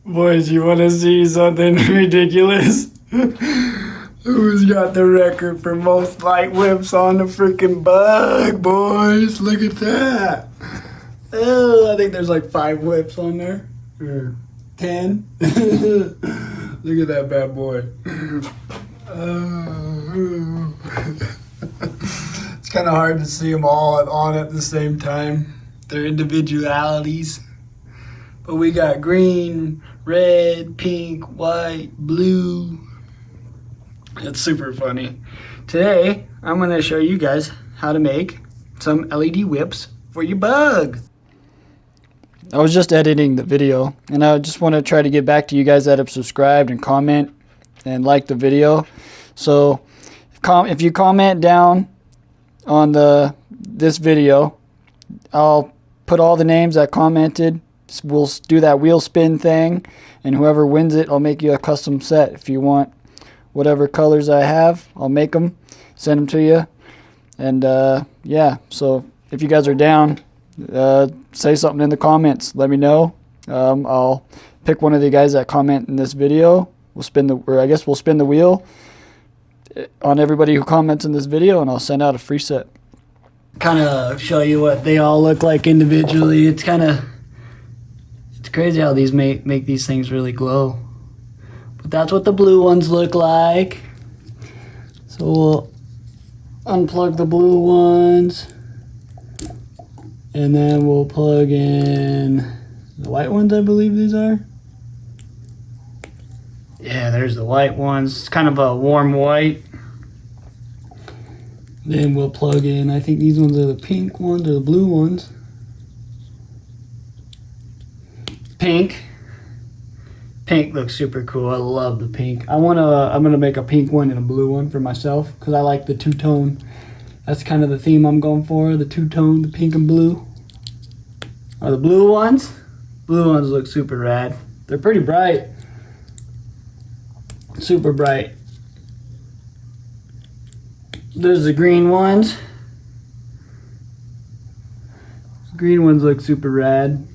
Boys, you want to see something ridiculous? Who's got the record for most light whips on the freaking bug, boys? Look at that. Oh, I think there's like 5 whips on there. Or 10. Look at that bad boy. It's kind of hard to see them all on at the same time. Their individualities. But we got green, red, pink, white, blue. It's super funny. Today, I'm going to show you guys how to make some LED whips for your bug. I was just editing the video, and I just want to try to get back to you guys that have subscribed and comment and like the video. So, if you comment down on this video, I'll put all the names that commented. We'll do that wheel spin thing, and whoever wins it, I'll make you a custom set. If you want whatever colors I have, I'll make them, send them to you. And yeah, so if you guys are down, say something in the comments. Let me know. I'll pick one of the guys that comment in this video. We'll spin the wheel on everybody who comments in this video, and I'll send out a free set. Kind of show you what they all look like individually. It's crazy how these make these things really glow. But that's what the blue ones look like. So we'll unplug the blue ones, and then we'll plug in the white ones, I believe these are. Yeah, there's the white ones. It's kind of a warm white. Then we'll plug in, I think these ones are the pink ones or the blue ones. Pink looks super cool. I love the pink. I'm gonna make a pink one and a blue one for myself because I like the two-tone. That's kind of the theme I'm going for, the two-tone, the pink and blue. Are the blue ones look super rad. They're pretty bright, super bright. There's the green ones. Green ones look super rad.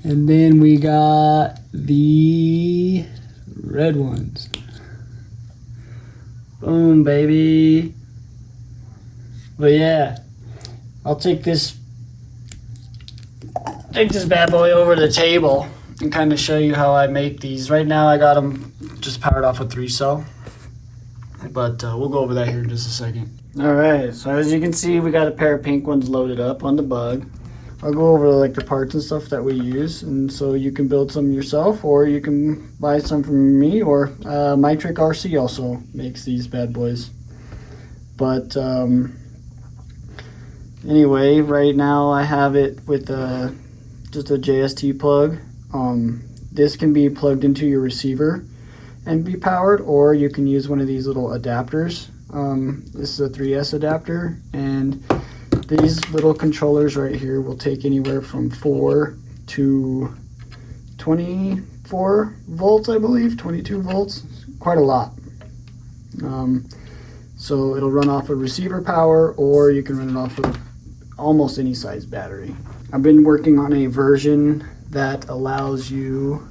And then we got the red ones. Boom, baby. But yeah, I'll take this bad boy over to the table and kind of show you how I make these. Right now I got them just powered off a 3-cell, but we'll go over that here in just a second. All right, so as you can see, we got a pair of pink ones loaded up on the bug. I'll go over like the parts and stuff that we use, and so you can build some yourself, or you can buy some from me, or My Trick RC also makes these bad boys. But anyway, right now I have it with just a JST plug. This can be plugged into your receiver and be powered, or you can use one of these little adapters. This is a 3S adapter, and these little controllers right here will take anywhere from 4 to 24 volts, I believe, 22 volts, quite a lot. So it'll run off of receiver power, or you can run it off of almost any size battery. I've been working on a version that allows you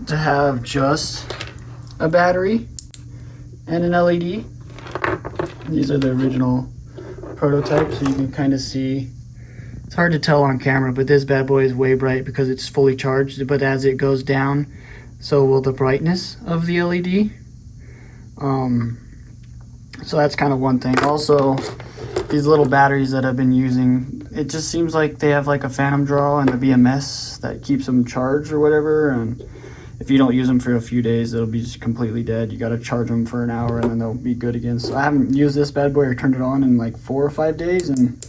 to have just a battery and an LED. These are the original prototype, so you can kind of see. It's hard to tell on camera, but this bad boy is way bright because it's fully charged, but as it goes down, so will the brightness of the LED. So that's kind of one thing. Also, these little batteries that I've been using, it just seems like they have like a phantom draw and a BMS that keeps them charged or whatever, and if you don't use them for a few days, it'll be just completely dead. You got to charge them for an hour and then they'll be good again. So I haven't used this bad boy or turned it on in like 4 or 5 days, and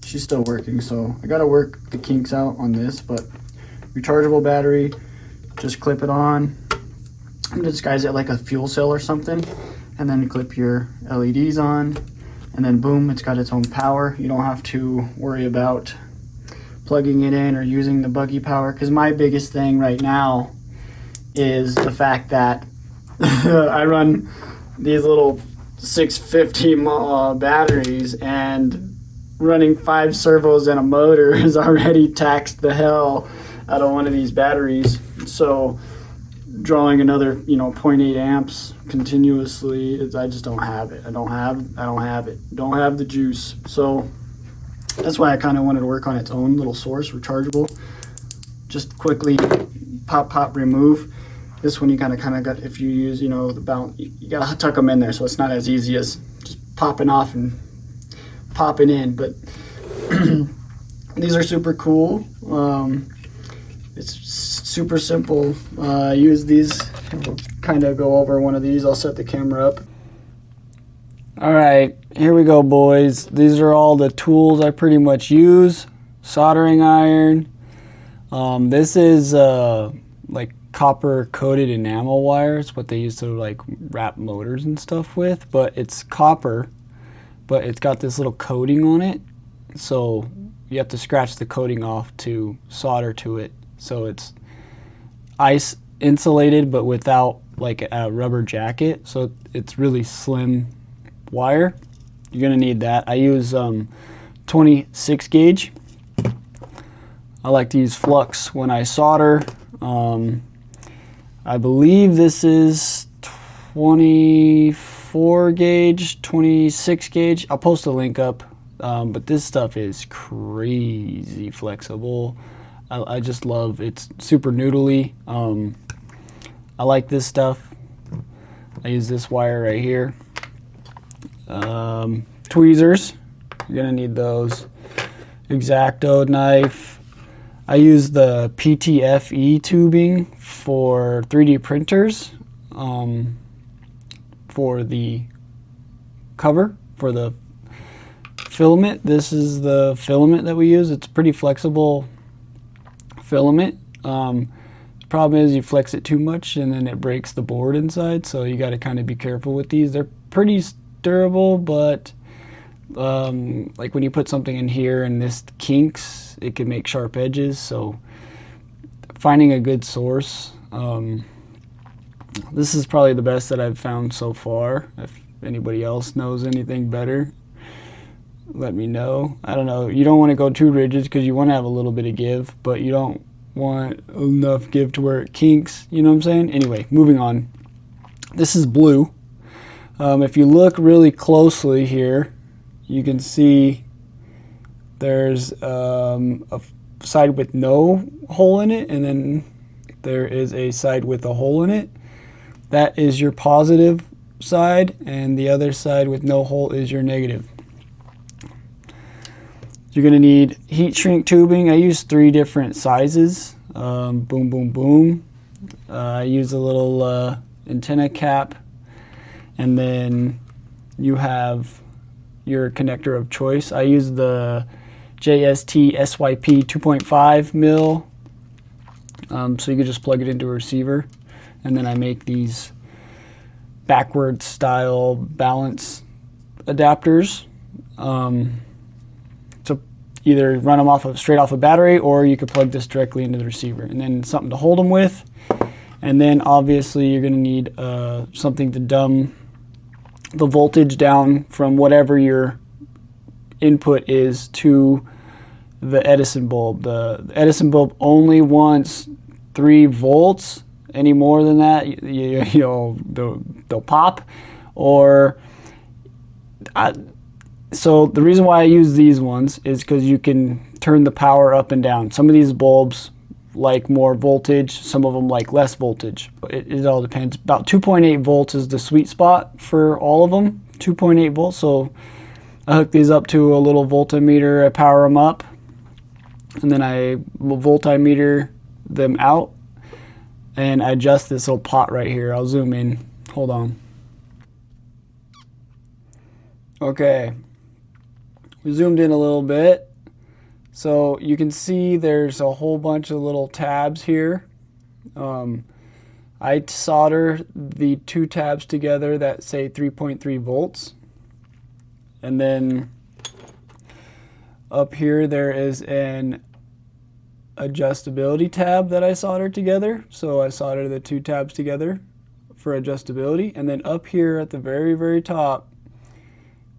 she's still working. So I got to work the kinks out on this, but rechargeable battery, just clip it on and disguise it like a fuel cell or something, and then clip your LEDs on, and then boom, it's got its own power. You don't have to worry about plugging it in or using the buggy power, because my biggest thing right now is the fact that I run these little 650 batteries, and running 5 servos and a motor has already taxed the hell out of one of these batteries. So drawing another, you know, 0.8 amps continuously, I just don't have it. I don't have it. Don't have the juice. So that's why I kind of wanted to work on its own little source, rechargeable. Just quickly pop, remove. This one you kind of got, if you use, you know, the bounce, you gotta tuck them in there, so it's not as easy as just popping off and popping in. But these are super cool. It's super simple. I use these, we'll kind of go over one of these. I'll set the camera up. All right, here we go, boys. These are all the tools I pretty much use. Soldering iron. This is like copper coated enamel wire. It's what they used to like wrap motors and stuff with, but it's copper, but it's got this little coating on it, so you have to scratch the coating off to solder to it. So it's ice insulated but without like a rubber jacket, so it's really slim wire. You're gonna need that. I use 26 gauge. I like to use flux when I solder. I believe this is 24 gauge, 26 gauge. I'll post a link up, but this stuff is crazy flexible. I just love, it's super noodly. I like this stuff. I use this wire right here. Tweezers, you're gonna need those. X-Acto knife. I use the PTFE tubing for 3D printers, for the cover, for the filament. This is the filament that we use. It's pretty flexible filament. The problem is you flex it too much and then it breaks the board inside, so you got to kind of be careful with these. They're pretty durable, but like when you put something in here and this kinks, it can make sharp edges. So finding a good source, this is probably the best that I've found so far. If anybody else knows anything better, let me know. I don't know, you don't want to go too rigid because you want to have a little bit of give, but you don't want enough give to where it kinks, you know what I'm saying? Anyway, moving on. This is blue. If you look really closely here, you can see there's a side with no hole in it, and then there is a side with a hole in it. That is your positive side, and the other side with no hole is your negative. You're going to need heat shrink tubing. I use 3 different sizes. Boom, boom, boom. I use a little antenna cap, and then you have your connector of choice. I use the JST SYP 2.5 mil, so you can just plug it into a receiver, and then I make these backward style balance adapters. So either run them straight off a battery, or you could plug this directly into the receiver, and then something to hold them with. And then obviously you're going to need something to dumb the voltage down from whatever your input is to the Edison bulb. The Edison bulb only wants 3 volts. Any more than that, they'll pop. So the reason why I use these ones is because you can turn the power up and down. Some of these bulbs like more voltage, some of them like less voltage. It all depends. About 2.8 volts is the sweet spot for all of them. 2.8 volts. So I hook these up to a little voltmeter. I power them up, and then I will voltmeter them out, and I adjust this little pot right here. I'll zoom in. Hold on. Okay, we zoomed in a little bit. So you can see there's a whole bunch of little tabs here. I solder the 2 tabs together that say 3.3 volts. And then up here there is an adjustability tab that I soldered together. So I soldered the 2 tabs together for adjustability. And then up here at the very, very top,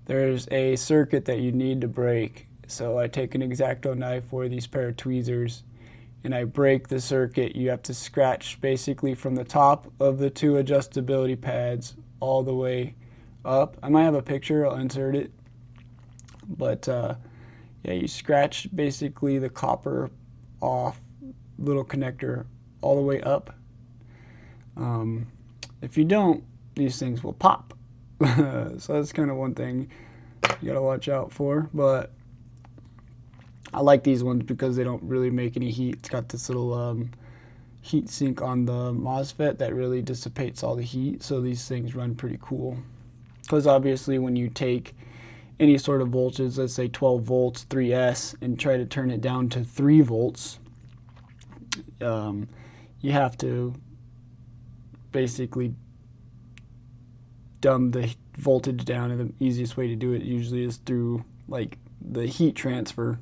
there's a circuit that you need to break. So I take an X-Acto knife or these pair of tweezers, and I break the circuit, you have to scratch basically from the top of the 2 adjustability pads all the way up. I might have a picture, I'll insert it. But yeah, you scratch basically the copper off, little connector all the way up. If you don't, these things will pop. So that's kind of one thing you gotta watch out for. But I like these ones because they don't really make any heat. It's got this little heat sink on the MOSFET that really dissipates all the heat, so these things run pretty cool. Because obviously when you take any sort of voltage, let's say 12 volts, 3S, and try to turn it down to 3 volts, you have to basically dumb the voltage down, and the easiest way to do it usually is through like the heat transfer,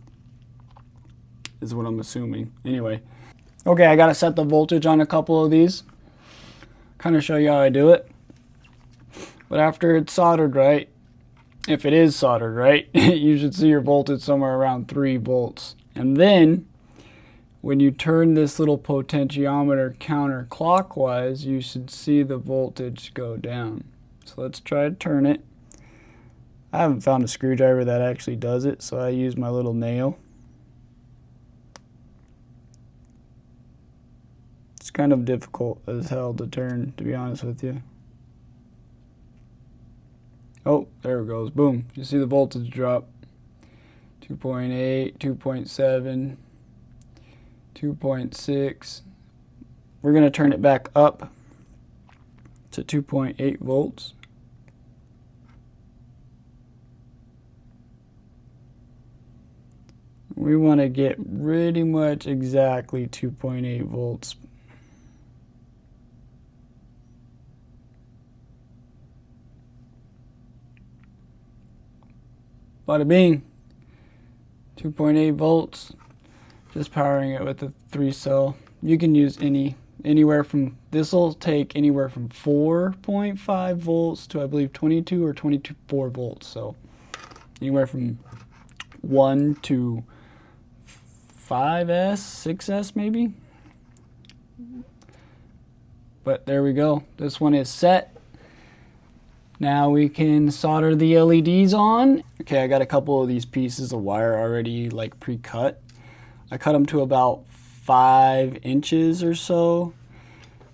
is what I'm assuming. Anyway, okay, I gotta set the voltage on a couple of these, kind of show you how I do it. But after it's soldered right, if it is soldered right, you should see your voltage somewhere around 3 volts. And then when you turn this little potentiometer counterclockwise, you should see the voltage go down. So let's try to turn it. I haven't found a screwdriver that actually does it, so I use my little nail. It's kind of difficult as hell to turn, to be honest with you. Oh, there it goes. Boom. You see the voltage drop. 2.8, 2.7, 2.6. We're going to turn it back up to 2.8 volts. We want to get pretty much exactly 2.8 volts. Bada bing, 2.8 volts, just powering it with a 3-cell. You can use anywhere from, this will take anywhere from 4.5 volts to I believe 22 or 24 volts. So anywhere from 1 to 5S, 6S maybe. But there we go. This one is set. Now we can solder the LEDs on. Okay, I got a couple of these pieces of wire already like pre-cut. I cut them to about 5 inches or so.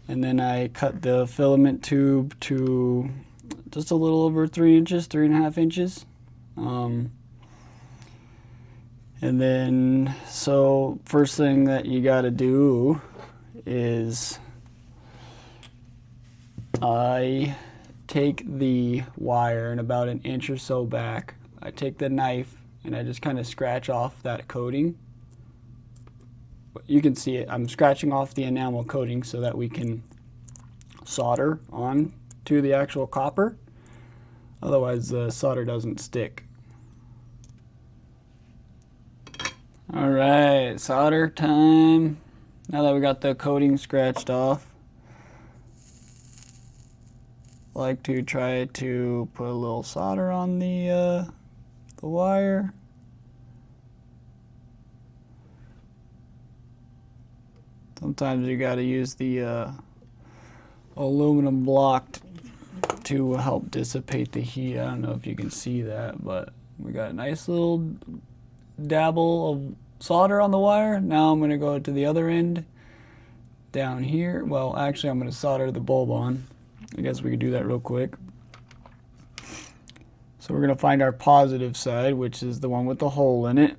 And then I cut the filament tube to just a little over 3 inches, 3.5 inches. And then, so first thing that you gotta do is I take the wire and about 1 inch or so back, I take the knife and I just kind of scratch off that coating. You can see it, I'm scratching off the enamel coating so that we can solder on to the actual copper. Otherwise the solder doesn't stick. Alright, solder time. Now that we got the coating scratched off, I like to try to put a little solder on the wire. Sometimes you got to use the aluminum block to help dissipate the heat. I don't know if you can see that, but we got a nice little dabble of solder on the wire. Now I'm going to go to the other end down here. Well, actually I'm going to solder the bulb on. I guess we could do that real quick. So we're going to find our positive side, which is the one with the hole in it.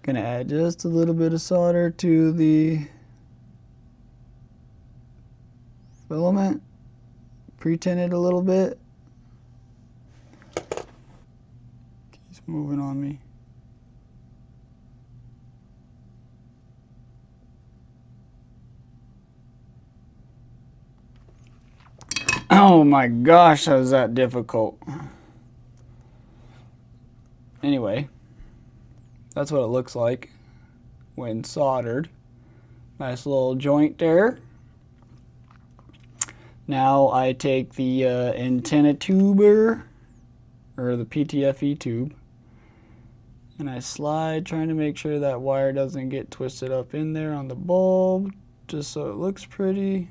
Going to add just a little bit of solder to the filament. Pre-tin it a little bit. Keeps moving on me. Oh my gosh, how is that difficult? Anyway, that's what it looks like when soldered. Nice little joint there. Now I take the antenna tuber, or the PTFE tube, And I slide, trying to make sure that wire doesn't get twisted up in there on the bulb, just so it looks pretty.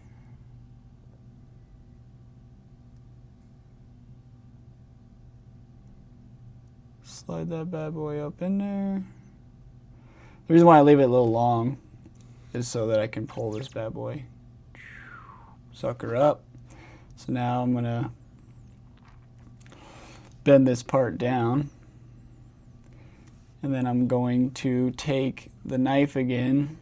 Slide that bad boy up in there. The reason why I leave it a little long is so that I can pull this bad boy sucker up. So now I'm gonna bend this part down, and then I'm going to take the knife again,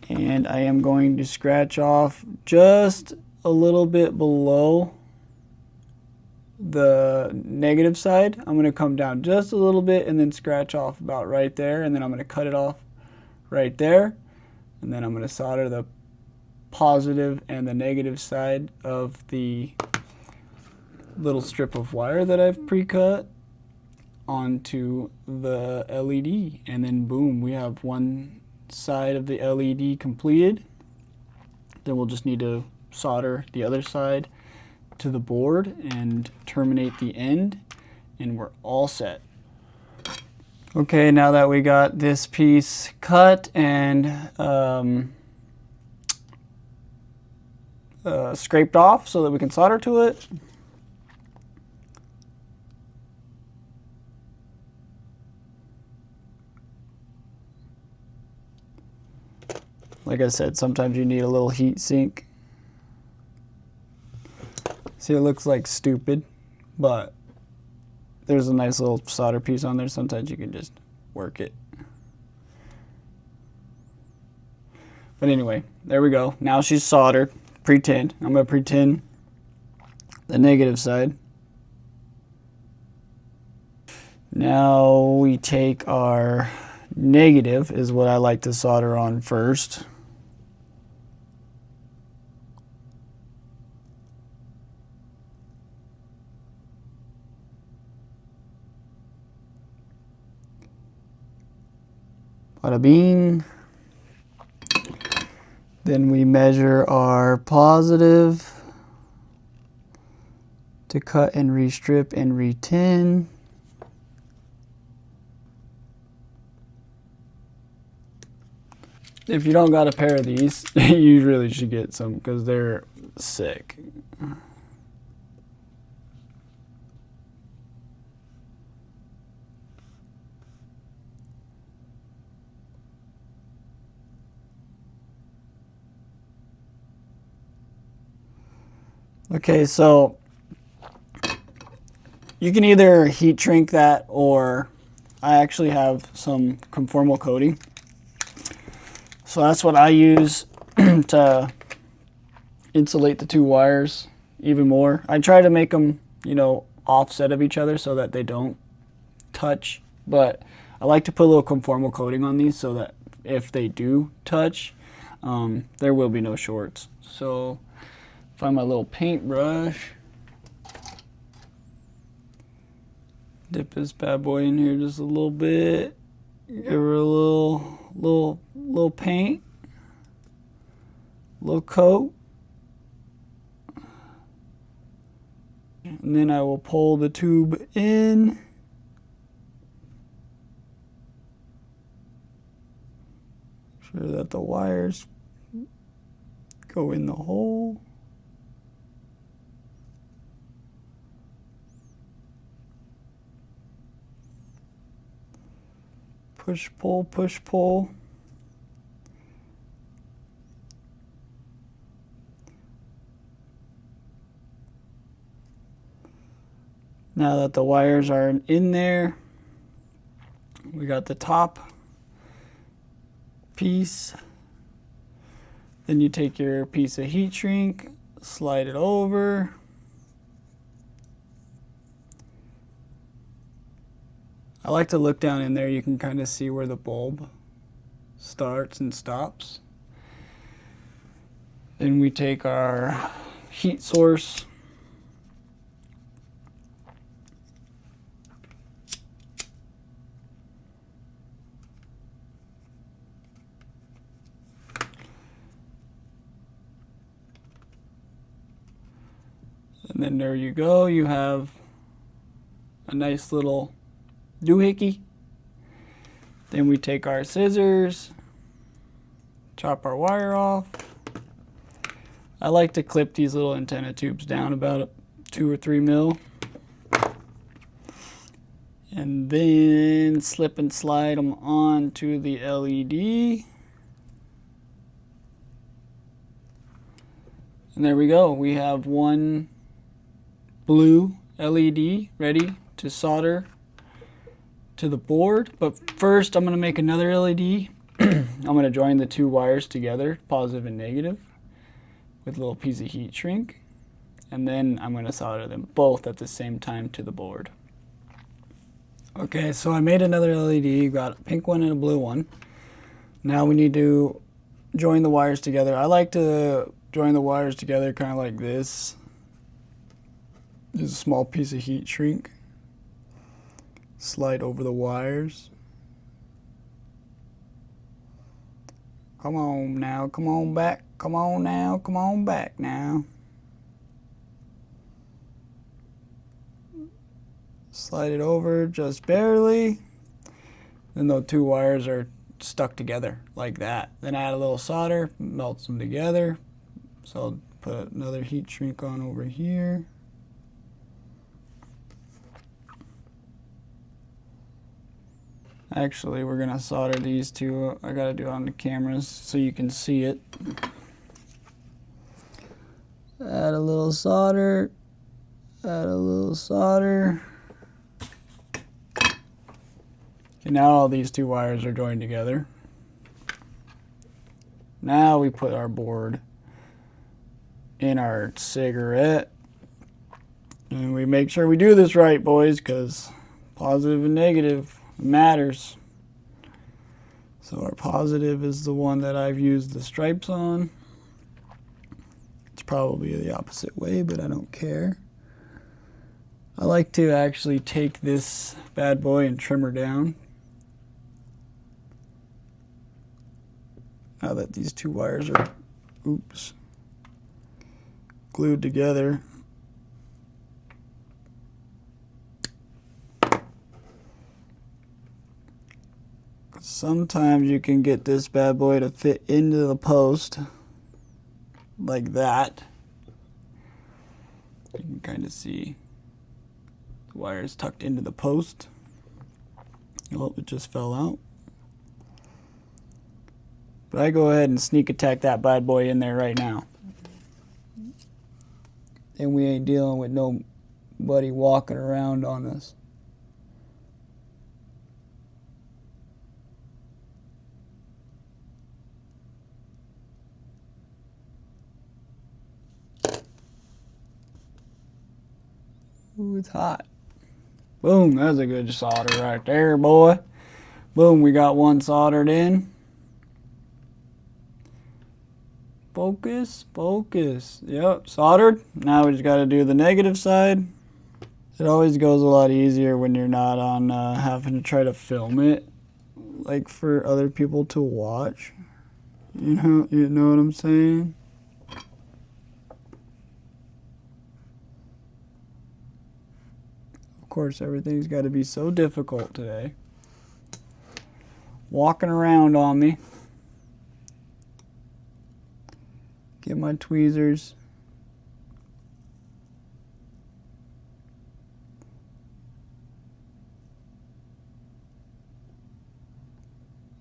and I am going to scratch off just a little bit below the negative side. I'm going to come down just a little bit and then scratch off about right there, and then I'm going to cut it off right there, and then I'm going to solder the positive and the negative side of the little strip of wire that I've pre-cut onto the LED, and then boom, we have one side of the LED completed. Then we'll just need to solder the other side to the board and terminate the end, and we're all set. Okay, now that we got this piece cut and scraped off so that we can solder to it, like I said, sometimes you need a little heat sink. See, it looks like stupid, but there's a nice little solder piece on there. Sometimes you can just work it. But anyway, there we go. Now she's soldered. Pretend. I'm going to pretend the negative side. Now we take our negative, is what I like to solder on first. Bada bing. Then we measure our positive to cut and restrip and retin. If you don't got a pair of these, you really should get some because they're sick. Okay, so you can either heat shrink that, or I actually have some conformal coating. So that's what I use to insulate the two wires even more. I try to make them, you know, offset of each other so that they don't touch, but I like to put a little conformal coating on these so that if they do touch, there will be no shorts. So find my little paintbrush, dip this bad boy in here just a little bit, give her a little paint, little coat, and then I will pull the tube in. Sure that the wires go in the hole. Push, pull, push, pull. Now that the wires are in there, we got the top piece. Then you take your piece of heat shrink, slide it over. I like to look down in there. You can kind of see where the bulb starts and stops. Then we take our heat source, and then there you go. You have a nice little doohickey. Then we take our scissors, chop our wire off. I like to clip these little antenna tubes down about 2 or 3 mil. And then slip and slide them onto the LED. And there we go. We have one blue LED ready to solder to the board. But first I'm going to make another LED. I'm going to join the 2 wires together, positive and negative, with a little piece of heat shrink, and then I'm going to solder them both at the same time to the board. Okay, so I made another LED, got a pink one and a blue one. Now we need to join the wires together. I like to join the wires together kind of like this. There's a small piece of heat shrink. Slide over the wires. Come on now, come on back. Come on now, come on back now. Slide it over just barely. Then those 2 wires are stuck together like that. Then add a little solder, melts them together. So I'll put another heat shrink on over here. Actually, we're gonna solder these 2. I gotta do it on the cameras so you can see it. Add a little solder, add a little solder. Okay, now all these 2 wires are joined together. Now we put our board in our cigarette. And we make sure we do this right, boys, because positive and negative matters. So our positive is the one that I've used the stripes on. It's probably the opposite way, but I don't care. I like to actually take this bad boy and trim her down. Now that these 2 wires are, glued together. Sometimes you can get this bad boy to fit into the post like that. You can kind of see the wires tucked into the post. Oh, it just fell out. But I go ahead and sneak attack that bad boy in there right now. And we ain't dealing with nobody walking around on us. Ooh, it's hot. Boom, that's a good solder right there, boy. Boom, we got one soldered in. Focus, focus. Yep, soldered. Now we just got to do the negative side. It always goes a lot easier when you're not on having to try to film it, like for other people to watch. You know what I'm saying? Of course, everything's got to be so difficult today. Walking around on me. Get my tweezers.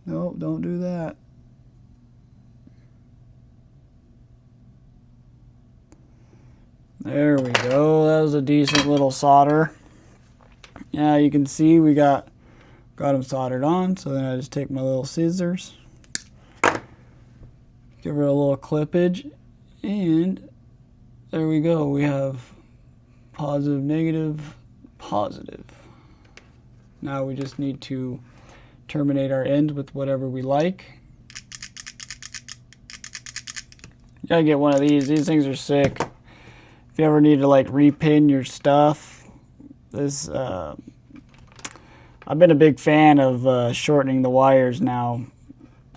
No, don't do that. There we go. That was a decent little solder. Yeah, you can see we got them soldered on. So then I just take my little scissors, give her a little clippage, and there we go. We have positive, negative, positive. Now we just need to terminate our end with whatever we like. You gotta get one of these. These things are sick. If you ever need to like repin your stuff, this I've been a big fan of shortening the wires now.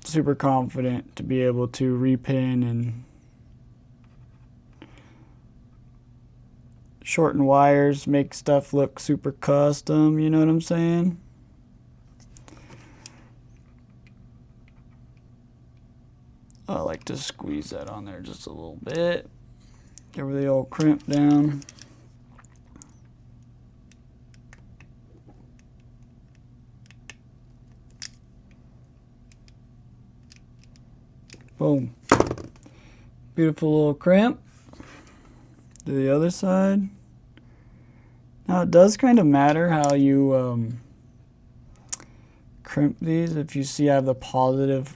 Super confident to be able to repin and shorten wires, make stuff look super custom, you know what I'm saying? I like to squeeze that on there just a little bit. Give her the old crimp down. Boom. Beautiful little crimp. To the other side. Now it does kind of matter how you crimp these. If you see I have the positive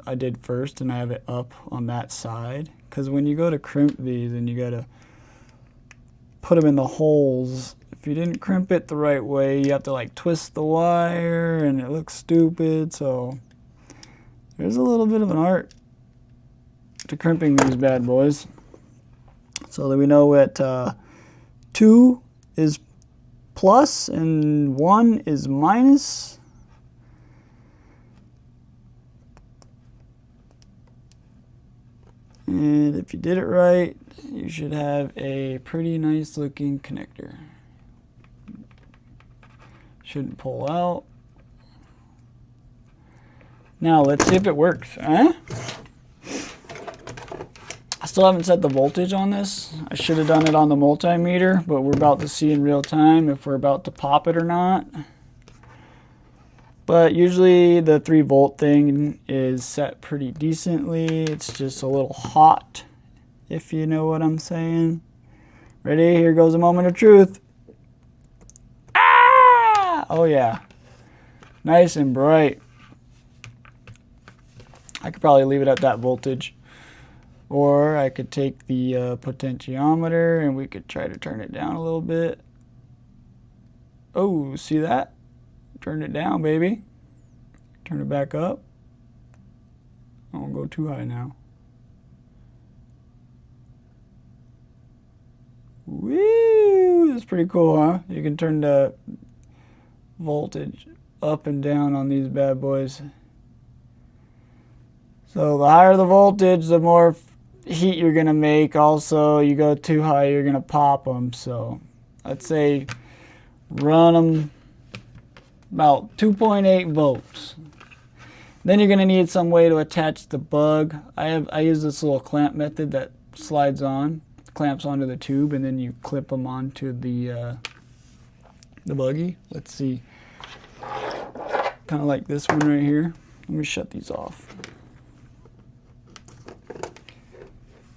I did first and I have it up on that side. Because when you go to crimp these and you got to put them in the holes, if you didn't crimp it the right way, you have to like twist the wire and it looks stupid. So there's a little bit of an art to crimping these bad boys. So that we know what 2 is plus and 1 is minus. And if you did it right, you should have a pretty nice looking connector. Shouldn't pull out. Now let's see if it works. Huh? I still haven't set the voltage on this. I should have done it on the multimeter, but we're about to see in real time if we're about to pop it or not. But usually the 3-volt thing is set pretty decently. It's just a little hot, if you know what I'm saying. Ready? Here goes a moment of truth. Ah! Oh yeah. Nice and bright. I could probably leave it at that voltage. Or I could take the potentiometer and we could try to turn it down a little bit. Oh, see that? Turn it down, baby. Turn it back up. I won't go too high now. Woo! That's pretty cool, huh? You can turn the voltage up and down on these bad boys. So the higher the voltage, the more heat you're gonna make. Also, you go too high, you're gonna pop them. So I'd say run them about 2.8 volts. Then you're gonna need some way to attach the bug. I use this little clamp method that slides on, clamps onto the tube, and then you clip them onto the buggy. Let's see, kind of like this one right here. Let me shut these off.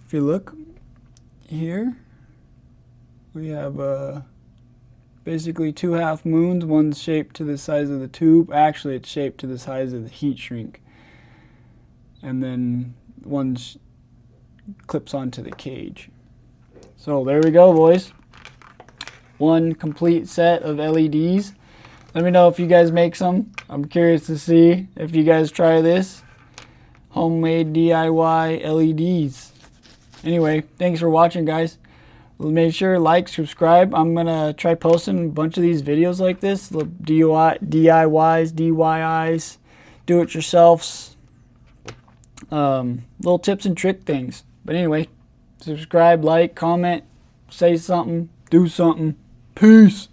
If you look here, we have basically 2 half moons. One's shaped to the size of the tube. Actually, it's shaped to the size of the heat shrink. And then one clips onto the cage. So there we go, boys. One complete set of LEDs. Let me know if you guys make some. I'm curious to see if you guys try this. Homemade DIY LEDs. Anyway, thanks for watching, guys. Make sure like, subscribe. I'm gonna try posting a bunch of these videos like this, the DIYs, DIYs, do-it-yourselves, little tips and trick things. But anyway, subscribe, like, comment, say something, do something. Peace.